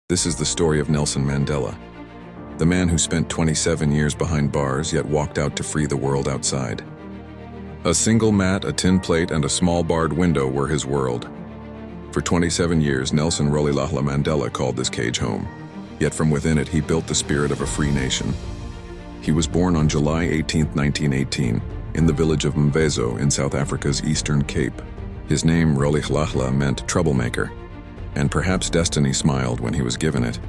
This is the story of Nelson Mandela, the man who spent 27 years behind bars yet walked out to free the world outside. A single mat, a tin plate, and a small barred window were his world. For 27 years, Nelson Mandela called this cage home, yet from within it he built the spirit of a free nation. He was born on July 18, 1918, in the village of Mvezo in South Africa's Eastern Cape. His name, Rolihlahla, meant troublemaker, and perhaps destiny smiled when he was given it.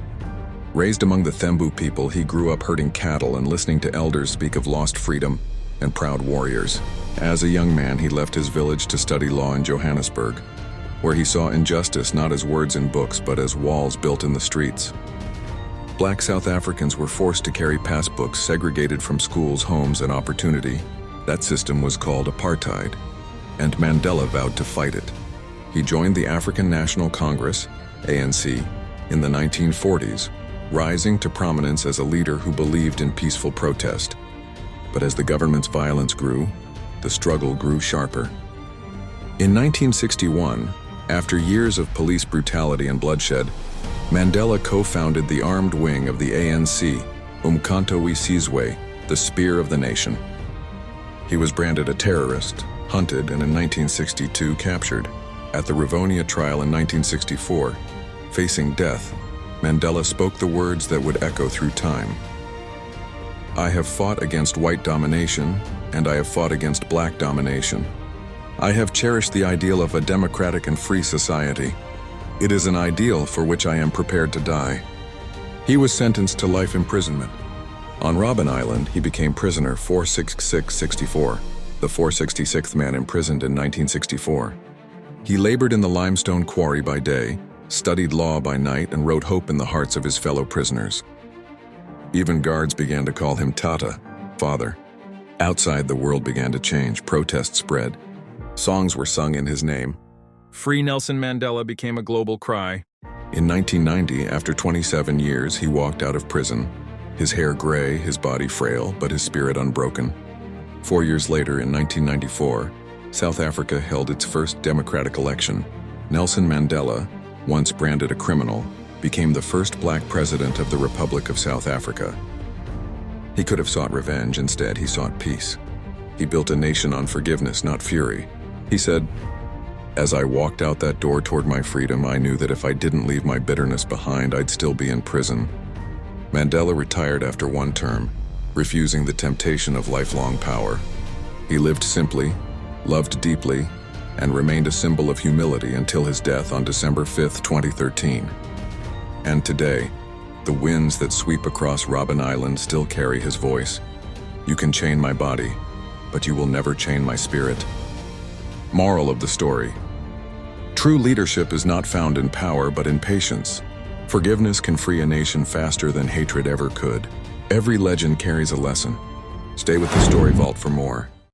Raised among the Thembu people, he grew up herding cattle and listening to elders speak of lost freedom and proud warriors. As a young man, he left his village to study law in Johannesburg, where he saw injustice not as words in books but as walls built in the streets. Black South Africans were forced to carry passbooks segregated from schools, homes, and opportunity. That system was called Apartheid, and Mandela vowed to fight it. He joined the African National Congress, ANC, in the 1940s, rising to prominence as a leader who believed in peaceful protest. But as the government's violence grew, the struggle grew sharper. In 1961, after years of police brutality and bloodshed, Mandela co-founded the armed wing of the ANC, Umkhonto we Sizwe, the Spear of the Nation. He was branded a terrorist, hunted, and in 1962 captured. At the Rivonia trial in 1964, facing death, Mandela spoke the words that would echo through time. "I have fought against white domination, and I have fought against black domination. I have cherished the ideal of a democratic and free society. It is an ideal for which I am prepared to die." He was sentenced to life imprisonment. On Robben Island, he became prisoner 46664, the 466th man imprisoned in 1964. He labored in the limestone quarry by day, studied law by night, and wrote hope in the hearts of his fellow prisoners. Even guards began to call him Tata, father. Outside, the world began to change. Protests spread. Songs were sung in his name. Free Nelson Mandela became a global cry. In 1990, after 27 years, he walked out of prison, his hair gray, his body frail, but his spirit unbroken. 4 years later, in 1994, South Africa held its first democratic election. Nelson Mandela, once branded a criminal, became the first black president of the Republic of South Africa. He could have sought revenge. Instead, he sought peace. He built a nation on forgiveness, not fury. He said, "As I walked out that door toward my freedom, I knew that if I didn't leave my bitterness behind, I'd still be in prison." Mandela retired after one term, refusing the temptation of lifelong power. He lived simply, loved deeply, and remained a symbol of humility until his death on December 5, 2013. And today, the winds that sweep across Robben Island still carry his voice. "You can chain my body, but you will never chain my spirit." Moral of the story: true leadership is not found in power but in patience. Forgiveness can free a nation faster than hatred ever could. Every legend carries a lesson. Stay with the Story Vault for more.